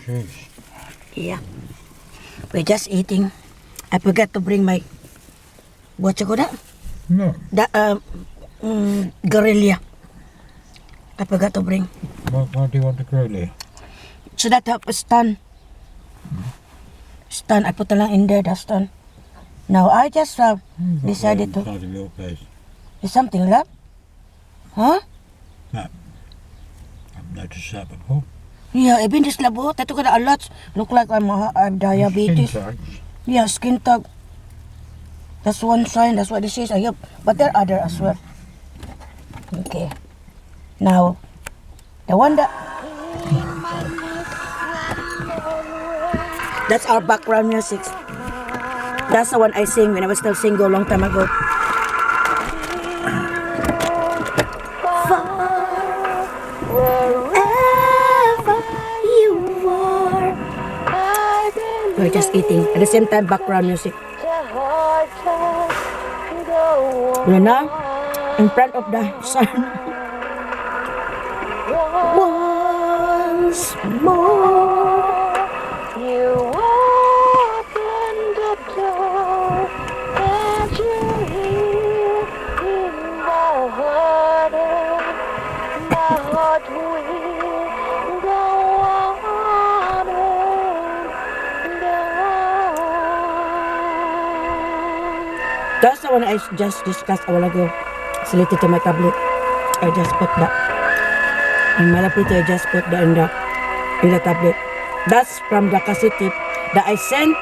juice. Yeah. We're just eating. I forgot to bring my, what you call that? No. Guerrilla. I forgot to bring. Why do you want the growler? So that help stun. Stun. I put lang in there, the stun. Now I just decided to. Inside of your place. Is something left? Huh? That. I've noticed that before. Yeah, even this labo, tato ka na a lot. Look like I have diabetes. Skin tags. Yeah, skin tag. That's one sign, that's what it says. I hope. But there are other as well. Okay. Now, the one that... That's our background music. That's the one I sing when I was still single long time ago. We're just eating. At the same time, background music. We're now in front of the sun. Once more, you open the door and you're here in my heart, and my heart will go on and on. That's the one I just discussed a while ago. It's related to my tablet. I just put that. In MELPET, I just put that in the tablet. That's from the cassette tape that I sent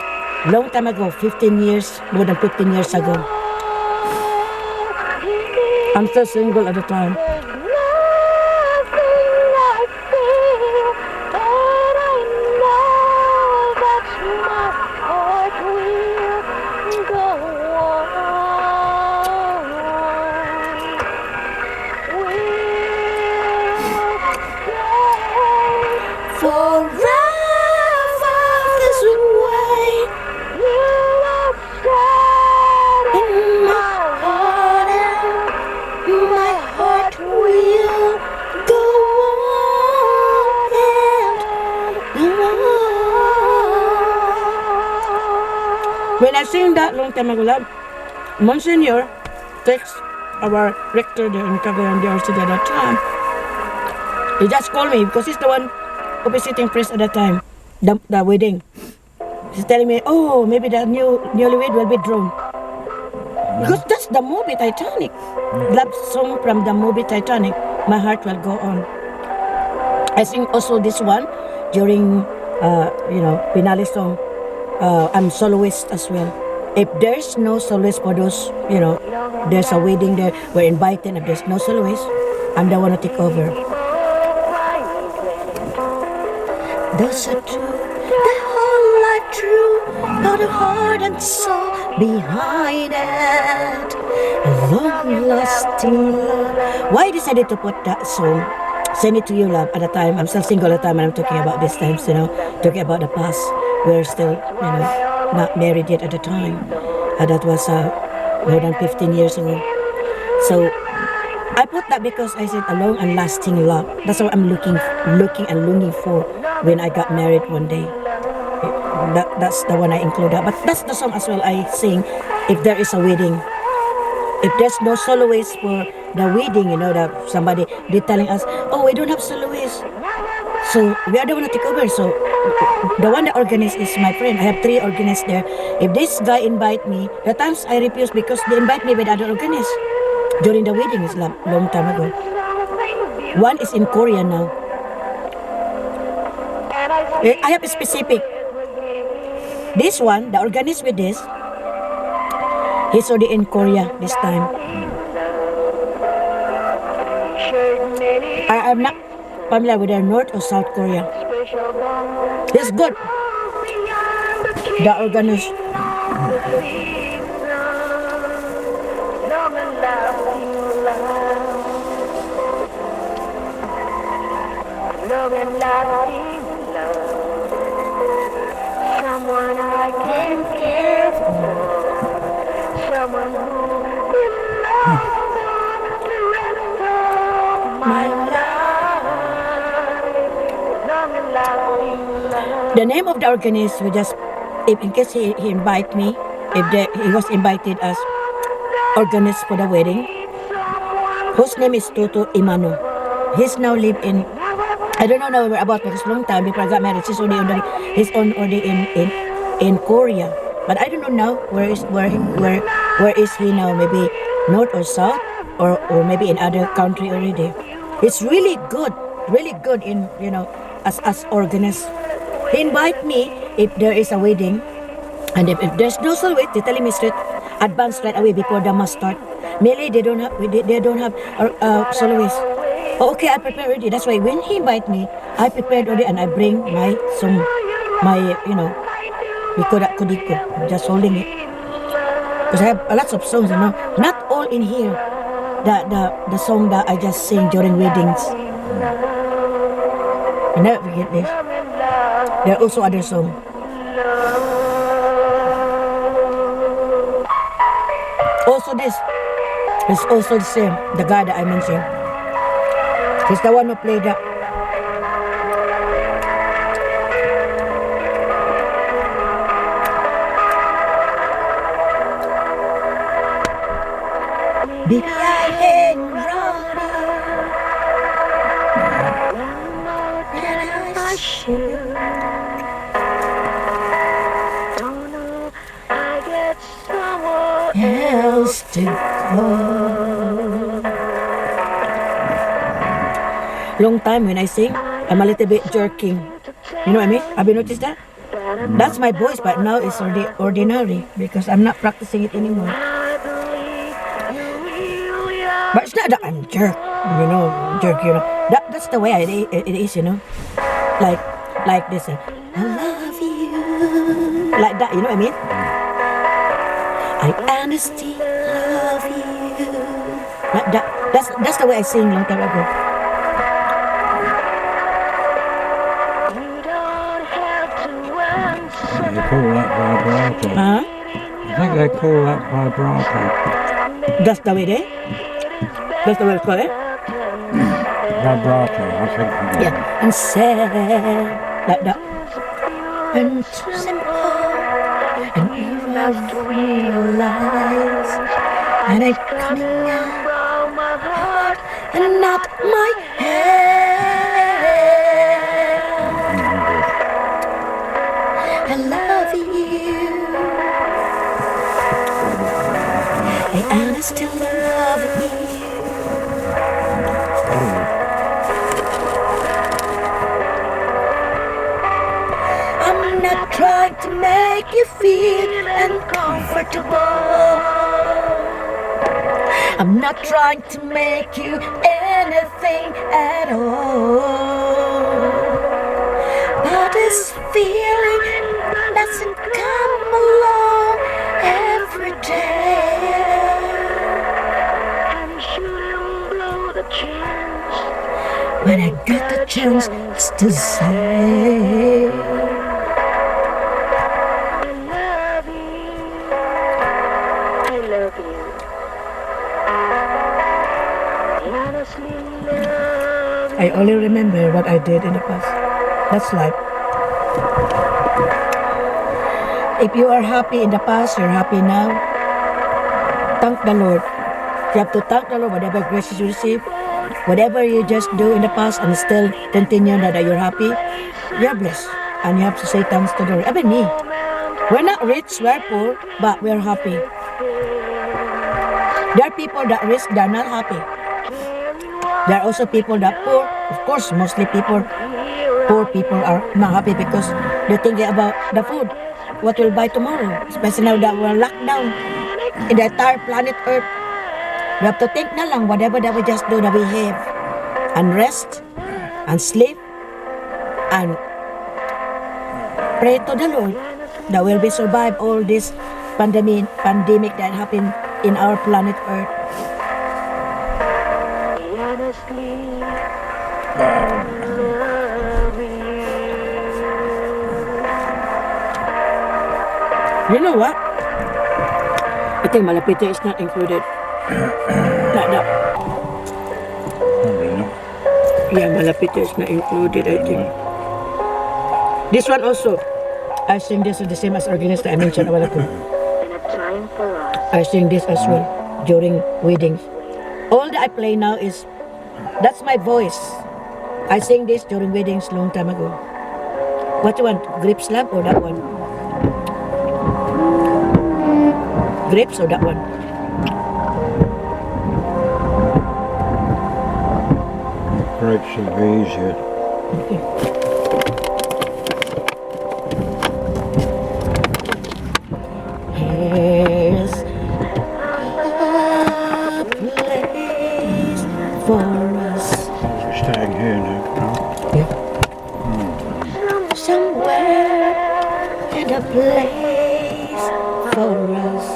long time ago, 15 years, more than 15 years ago. I'm still single at the time. When I sing that long time ago, Monsignor text our rector there in Cagayan de Orsi at that time. He just called me because he's the one officiating priest at that time, the wedding. He's telling me, oh, maybe the newlywed will be drawn. Because that's the movie Titanic. Love song from the movie Titanic. My heart will go on. I sing also this one during, finale song. I'm soloist as well. If there's no soloist for those, there's a wedding there, we're invited. If there's no soloist, I'm the one to take over. Those are true, the whole life true, not the heart and soul behind it. Long-lasting love. Why I decided to put that song? Send it to you, love, at the time. I'm still single at the time and I'm talking about these times, talking about the past. We're still, not married yet at the time. That was more than 15 years ago. So I put that because I said a long and lasting love. That's what I'm looking and longing for when I got married one day. That's the one I included. But that's the song as well I sing if there is a wedding. If there's no soloist for the wedding, that somebody they're telling us, oh, we don't have soloist. So we are the one to take over. So the one that organized is my friend. I have 3 organists there. If this guy invite me, the times I refuse because they invite me with other organists during the wedding is long time ago. One is in Korea now. I have a specific. This one, the organist with this, he's already in Korea this time. I am not familiar with the North or South Korea. It's good. The organist. Someone I can care for. Someone who belongs to the rest of my life. Long and lasting love. The name of the organist, we just, if in case he invite me, he was invited as organist for the wedding, whose name is Toto Imano. He's now live in, I don't know where about because long time before I got married. He's already in Korea, but I don't know now where is he now? Maybe north or south, or maybe in other country already. It's really good in as organist. He invite me if there is a wedding, and if there's no soloist, they tell me straight advance right away before the mass start. Melly, they don't have soloist. Oh, okay, I prepare already. That's why when he invite me, I prepared already and I bring my song, my Bikoda Kodiko. I'm just holding it because I have lots of songs, not all in here. The song that I just sing during weddings. I never forget this. There are also other songs. Also this is also the same. The guy that I mentioned. He's the one who played that. Baby, I ain't running, and I should. Don't know I get somewhere else to go. Long time when I sing, I'm a little bit jerking. You know what I mean? Have you noticed that? That's my voice, but now it's already ordinary because I'm not practicing it anymore. But it's not that I'm jerk. That's the way it is, like this. I love you. Like that, you know what I mean? I honestly love you. Like that. That's the way I sing long time ago. They call that vibrato. Huh? I think they call that vibrato. That's the way That's the way it's called, Vibrato, I think. Yeah. And sad like that. And too simple. And you must realize. And it's coming out from my heart and not my head. I love you. I honestly love you. I'm not trying to make you feel uncomfortable. I'm not trying to make you anything at all. But this feeling doesn't come along every day. And shouldn't blow the chance when I got the chance to say I love you. I love you. I honestly love you. I only remember what I did in the past. That's life. If you are happy in the past, you're happy now. Thank the Lord. You have to thank the Lord whatever graces you receive. Whatever you just do in the past and still continue that you're happy, you're blessed. And you have to say thanks to the Lord. Even me. We're not rich, we're poor, but we're happy. There are people that rich, they're not happy. There are also people that poor. Of course, mostly poor people are not happy because they're thinking about the food. What we'll buy tomorrow, especially now that we're locked down in the entire planet Earth. We have to think na lang whatever that we just do, that we have and rest and sleep and pray to the Lord that we'll be survive all this pandemic that happened in our planet Earth. You know what? I think MELPET is not included. Like that. Probably not. Yeah, MELPET is not included, I think. This one also, I sing this is the same as organist that I mentioned a while ago. I sing this as well during weddings. All that I play now is, that's my voice. I sing this during weddings long time ago. What you want, grip slab or that one? Grapes or that one? Grapes will be easier. Okay. Here's a place for us. We're staying here now. Yeah. Somewhere and a place for us.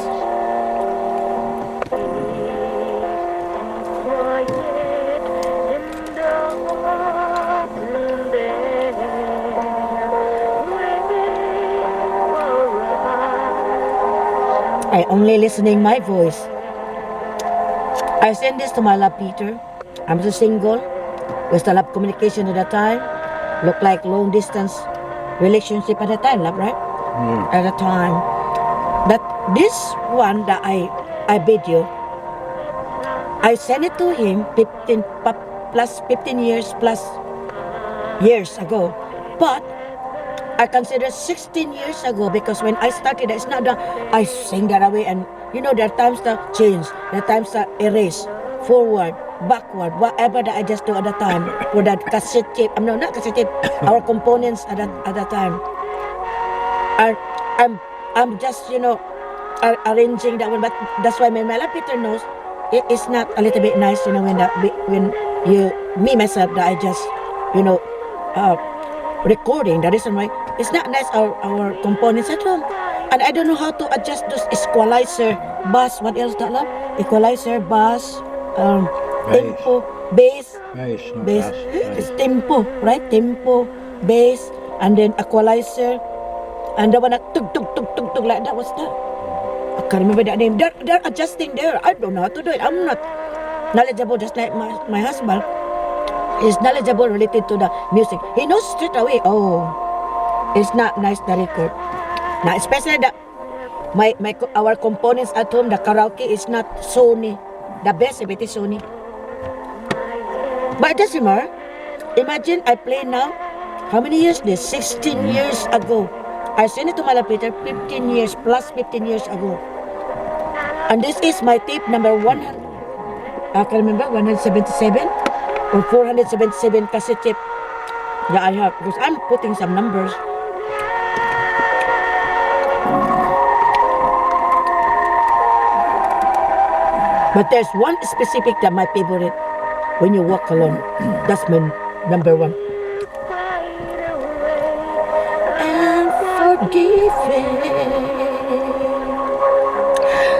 I only listening my voice. I send this to my love Peter. I'm just single. We still have communication at that time. Look like long distance relationship at the time, love, right? At the time. But this one that I video, I sent it to him 15 years ago. But I consider 16 years ago because when I started, it's not that I sing that away and you know there are times that change, there are times that erase, forward, backward, whatever that I just do at the time for that cassette tape. Not cassette tape, our components at that time. I'm just arranging that one, but that's why my Peter knows it's not a little bit nice, when myself that I just recording. The reason why it's not nice our components at home, and I don't know how to adjust those equalizer, bass. What else that love? Equalizer, bass, tempo, bass. Not Bass. bass, It's tempo, right? Tempo, bass, and then equalizer, and the one that tug like that was that. I can't remember that name. They're adjusting there. I don't know how to do it. I'm not knowledgeable, just like my husband. He's knowledgeable related to the music. He knows straight away. Oh, it's not nice the record. Now, especially our components at home, the karaoke is not Sony. The best if it is Sony. But it doesn't matter. Imagine I play now. How many years this? 16 years ago. I sent it to Malapeter 15 years plus 15 years ago. And this is my tape number 100. I can remember 177 or 477 cassette tape that I have because I'm putting some numbers. But there's one specific that my favorite. When you walk alone, that's my number one. And forgiven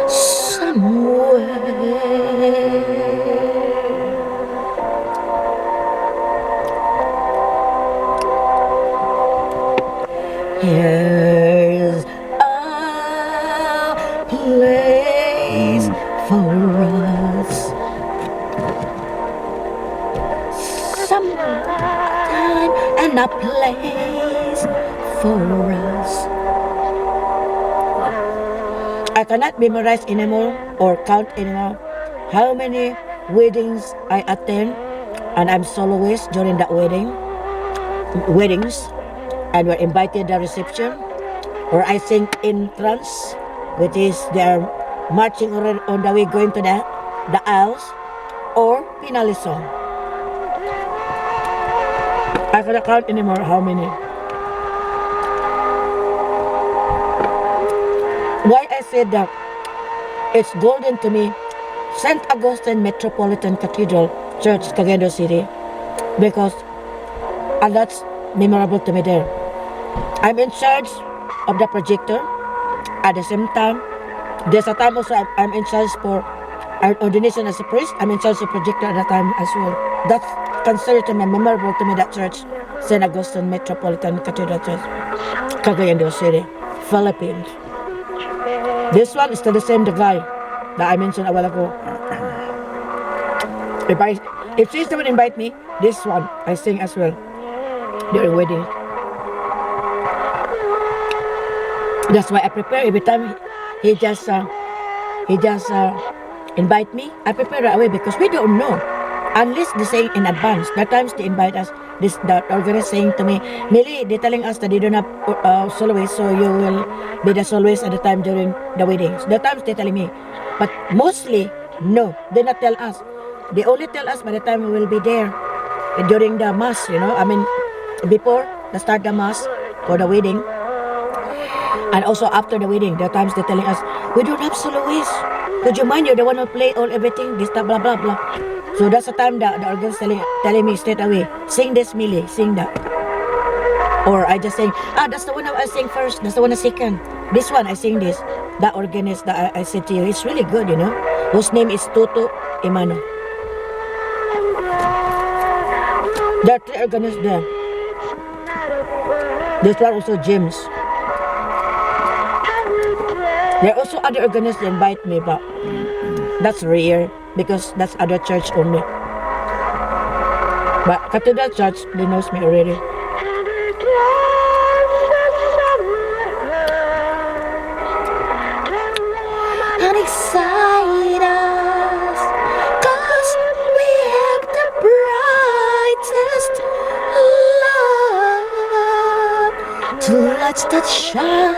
somewhere. Here's a place for us. Some time and a place for us. I cannot memorize anymore or count anymore how many weddings I attend, and I'm soloist during that weddings, and we're invited to the reception, or I sing entrance, which is they're marching on the way going to the aisles, or finale song. I cannot count anymore how many. Why I said that it's golden to me, St. Augustine Metropolitan Cathedral Church Cathedral City, because that's memorable to me there. I'm in charge of the projector. At the same time, there's a time also I'm in charge for our ordination as a priest. I'm in charge of projector at that time as well. That's considered to me memorable to me, that church, St. Augustine Metropolitan Cathedral Church, Cathedral City, Philippines. This one is still the same, the guy that I mentioned a while ago. If she's the one invite me, this one I sing as well during wedding. That's why I prepare every time he just invite me. I prepare right away because we don't know unless they say in advance. There are times they invite us. The organist saying to me, Melly, they're telling us that they don't have soloist, so you will be the soloist at the time during the weddings. There are times they're telling me, but mostly no, they not tell us. They only tell us by the time we will be there during the mass. I mean, before the start the mass for the wedding. And also after the wedding, there are times they're telling us, we don't have soloists. Would you mind? You're the one who play all everything, this stuff, blah, blah, blah. So that's the time that the organist telling me straight away, sing this, Melly, sing that. Or I just saying, that's the one I sing first, that's the one I second. This one, I sing this. That organist that I said to you, it's really good, whose name is Toto Imano. There are 3 organists there. This one also James. There are also other organists that invite me, but that's rare because that's other church only. But Cathedral Church, they knows me already. And excite us, 'cause we have the brightest love to let that shine.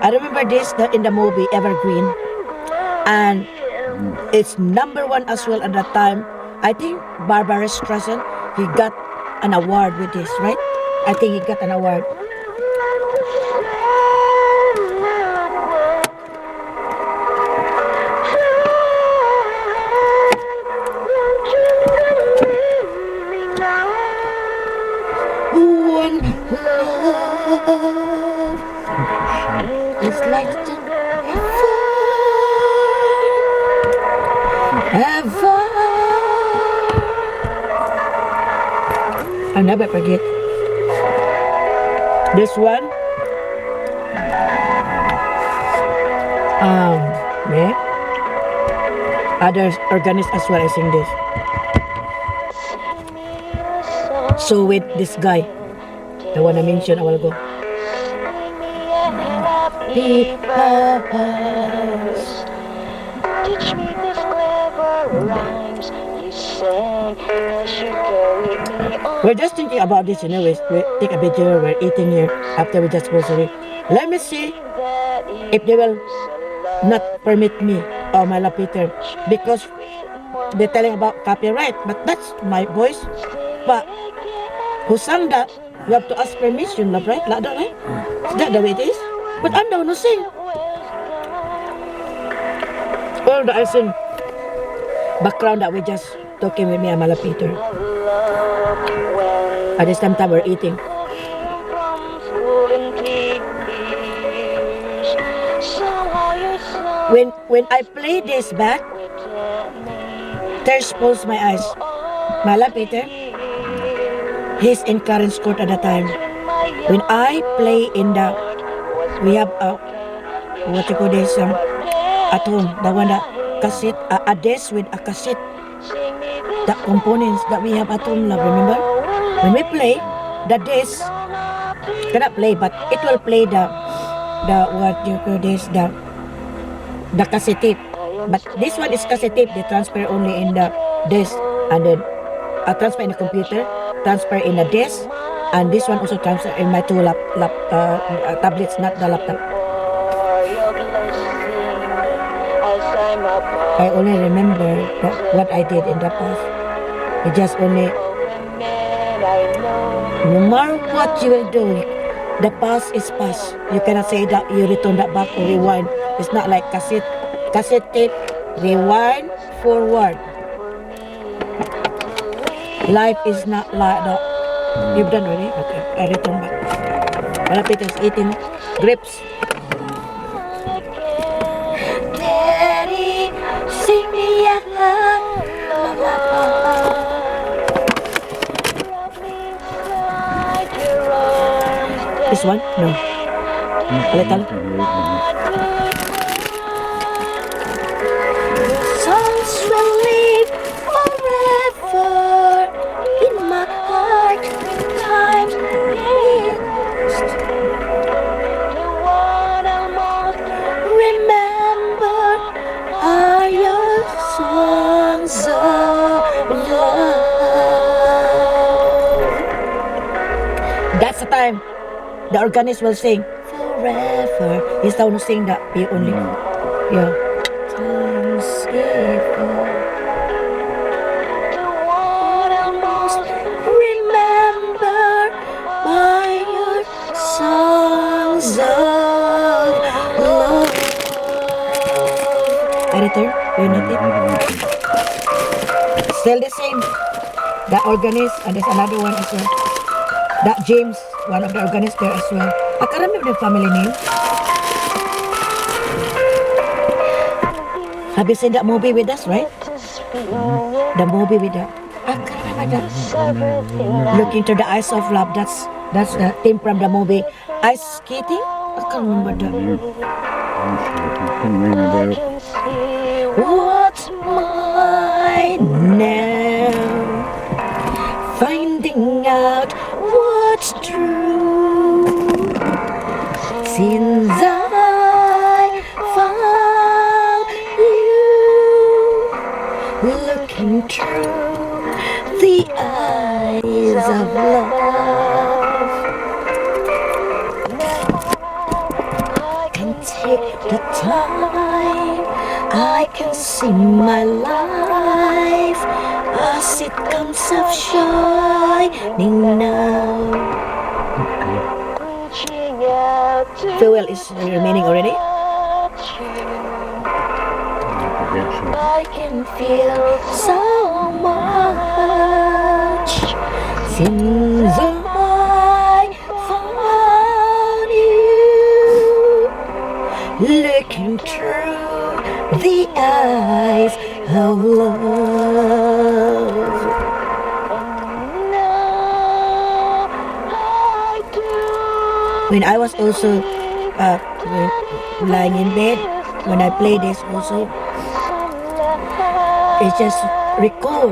I remember this in the movie Evergreen, and it's number 1 as well at that time. I think Barbara Streisand, he got an award with this, right? I think he got an award. One love. It's like ever. I'll never forget this one. Yeah. Other organists as well, I sing this. So with this guy, the one I mentioned a while ago. Teach me these clever rhymes you sing as you carry me on. We're just thinking about this, we take a picture, we're eating here after we just grocery. Let me see if they will not permit me or my Peter, because they're telling about copyright, but that's my voice. But who sang that? You have to ask permission, right? Like that, right? Is that the way it is? But I'm the one who sing. Well, the sing background that we just talking with me and Peter. At the same time we're eating. When I play this back, tears pulls my eyes. Peter, he's in Clarence Court at the time. When I play in we have what you call this at home, the one that cassette, a desk with a cassette, the components that we have at home, love, remember? When we play, the desk cannot play, but it will play the what you call this, the cassette tape. But this one is cassette tape, they transfer only in the desk, and then transfer in the computer, transfer in the desk, and this one also transfer in my 2 tablets, not the laptop. I only remember what I did in the past. It just only, no matter what you will do, the past is past. You cannot say that you return that back or rewind. It's not like cassette tape, rewind, forward. Life is not like that. You've done already? Okay, I return back. Malapit is eating grapes. Daddy, sing me a This one? No. A little? Songs will live forever in my heart. Times the organist will sing forever. He's the one who sing that he only. Yeah. Thanksgiving. Remember by your songs of love. Editor, you know it? Still the same. The organist, and there's another one as well. That James, one of the organists there as well. I can't remember the family name. Have you seen that movie with us, right? The movie with that. I can't remember that. Looking to the eyes of love. That's the theme from the movie. Ice skating? I can't remember that. What's mine now? Finding out what's true. Since I found you, looking through the eyes of love, can take the time, I can see my life as it comes up shining now. Farewell is remaining already. I can feel so much since I found you, looking through the eyes of love. When I was also lying in bed, when I play this also, it just recall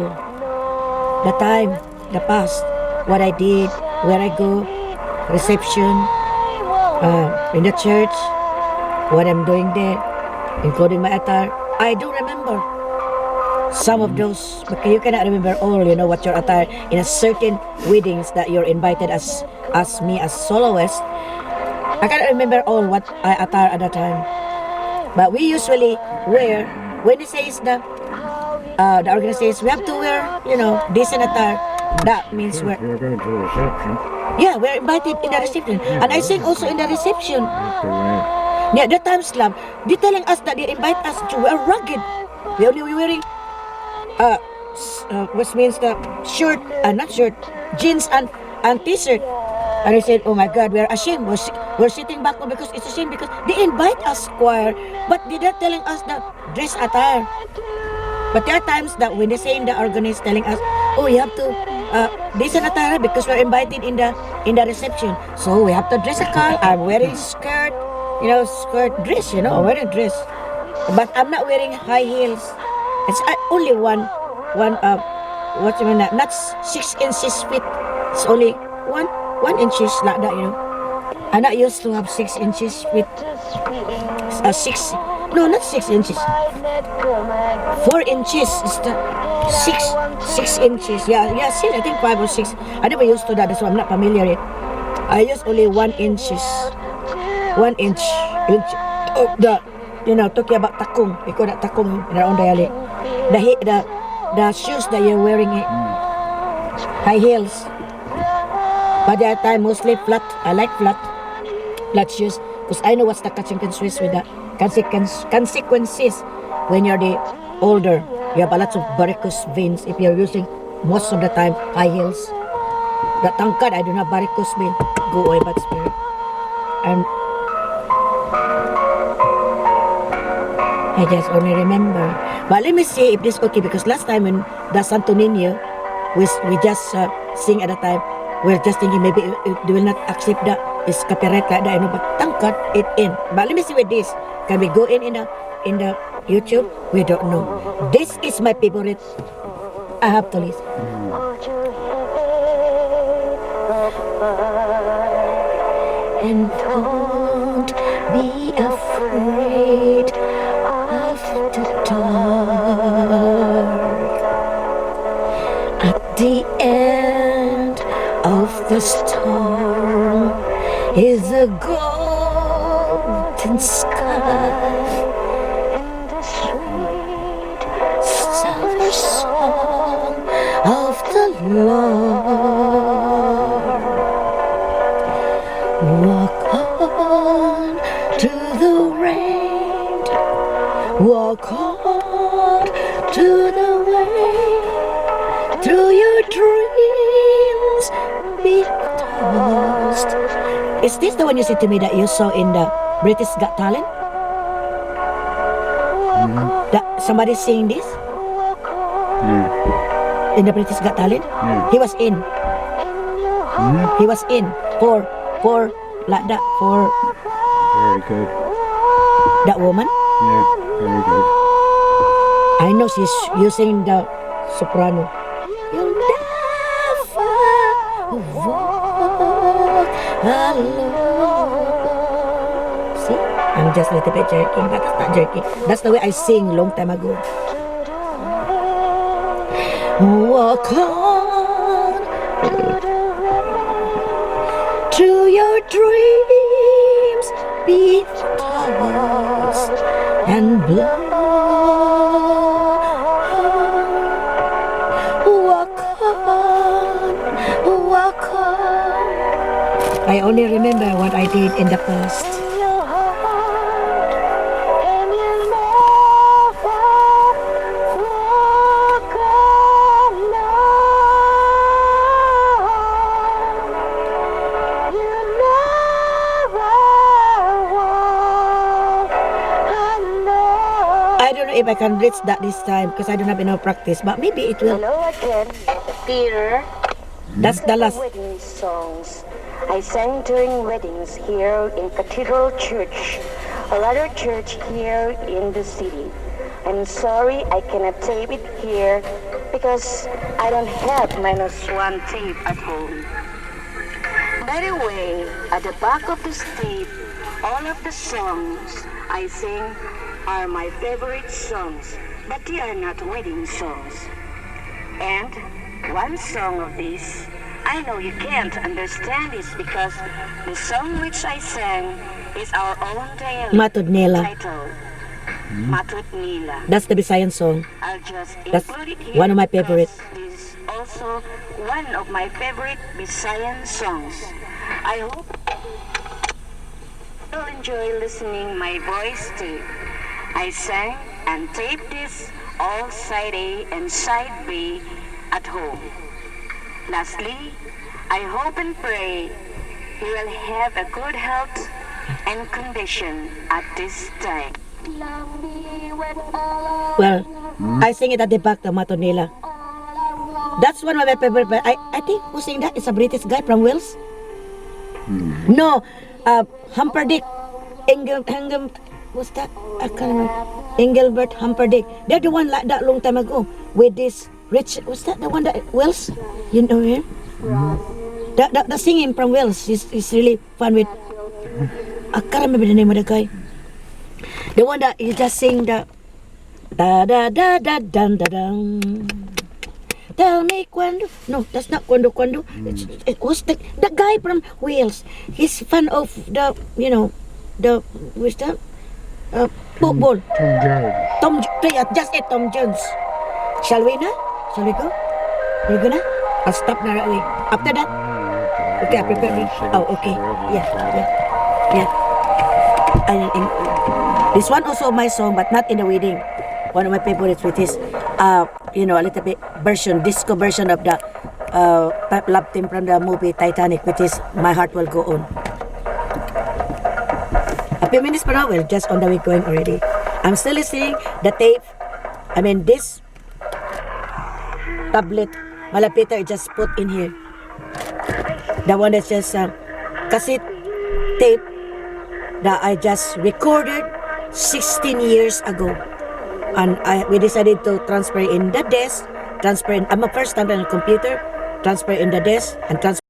the time, the past, what I did, where I go, reception, in the church, what I'm doing there, including my attire. I do remember some of those, but you cannot remember all, what your attire in a certain weddings that you're invited as me as soloist. I cannot remember all what I attire at that time. But we usually wear, when it says the organization says we have to wear, decent attire, that means we're going to a reception. Yeah, we're invited in the reception. And I sing also in the reception. Yeah, the time slab, they're telling us that they invite us to wear rugged. We only wearing what means the shirt, not shirt, jeans and t-shirt. And I said, oh my God, we're ashamed. We're sitting back because it's a shame because they invite us choir, but they're not telling us the dress attire. But there are times that when they say in the organist telling us, oh, you have to decent attire because we're invited in the reception. So we have to dress a car. I'm wearing skirt, dress, wearing dress. But I'm not wearing high heels. It's only one what you mean, not 6 inches feet. It's only one inches like that, I'm not used to have 6 inches feet. 6, no, not 6 inches. 4 inches is the 6 inches. Yeah, 6, I think 5 or 6. I never used to that, so I'm not familiar yet. I use only 1 inches. 1 inch. Oh, talking about takong. We call that takong in our own dialect. The shoes that you're wearing, high heels. But the time mostly flat. I like flat shoes because I know what's the consequences with the consequences when you're the older. You have a lot of varicose veins if you're using most of the time high heels. The tangkad, I don't have varicose vein. Go away, bad spirit. And I just only remember. But let me see if this is okay because last time when the Santo Niño, we just sing at the time. We're just thinking maybe they will not accept that it's copyright like that, but tangkad it in. But let me see with this. Can we go in the YouTube? We don't know. This is my favorite. I have to listen. And don't be afraid of the dark. At the end of the storm is the golden sky, in the sweet silver song of the Lord. Walk on to the rain, walk on to the way, through your dreams be tossed. Is this the one you said to me that you saw in the British Got Talent? That somebody sing this in the British Got Talent? He was in. He was in for like that for Very good. that woman. Yeah, very good. I know she's using the soprano. You'll never walk alone. See, I'm just a little bit jerking, but it's not jerking. That's the way I sing long time ago. Walk on to your dreams, be tossed and blown. Walk on, walk on. I only remember what I did in the past. your heart, and you'll never walk alone. You'll never walk alone. I don't know if I can reach that this time because I don't have enough practice, but maybe it will. Hello again, Peter. That's the last. Wedding songs I sang during weddings here in Cathedral Church, a latter church here in the city. I'm sorry I cannot tape it here because I don't have -1 tape at home. By the way, at the back of this tape, all of the songs I sing are my favorite songs, but they are not wedding songs. And one song of these, I know you can't understand this because the song which I sang is our own dialect Matod nila. titled Matod Nila. That's the Visayan song. I'll just That's include it here one of my favorite. because this is also one of my favorite Visayan songs. I hope you'll enjoy listening my voice too. I sang and taped this all side A and side B at home. Lastly, I hope and pray you will have a good health and condition at this time. Well, I sing it at the back, the Matod nila. That's one of my favorite. But I think who sing that is a British guy from Wales. No, Humperdinck, what's that? I can't remember. Engelbert Humperdinck. They're the one like that long time ago with this Rich. What's that? The one that Wales? You know him? The singing from Wales is really fun with. I can't remember the name of the guy. The one that you just sing the da da da da dun da dun. Tell me quando. No, that's not quando. It was the guy from Wales. He's fan of the the what's that? Football. Just it, Tom Jones. Shall we now? Shall we go? You gonna? I'll stop now right away. After that? Okay, I prepare it. Oh, okay. Yeah. This one also my song, but not in the wedding. One of my favorites, which is, a little bit disco version of the love theme from the movie Titanic, which is My Heart Will Go On. A few minutes per hour, well, just on the way going already. I'm still listening the tape. I mean, this tablet, Malapita, just put in here. The one that's just cassette tape that I just recorded 16 years ago. And we decided to transfer in the desk, I'm a first time on the computer, transfer in the desk, and transfer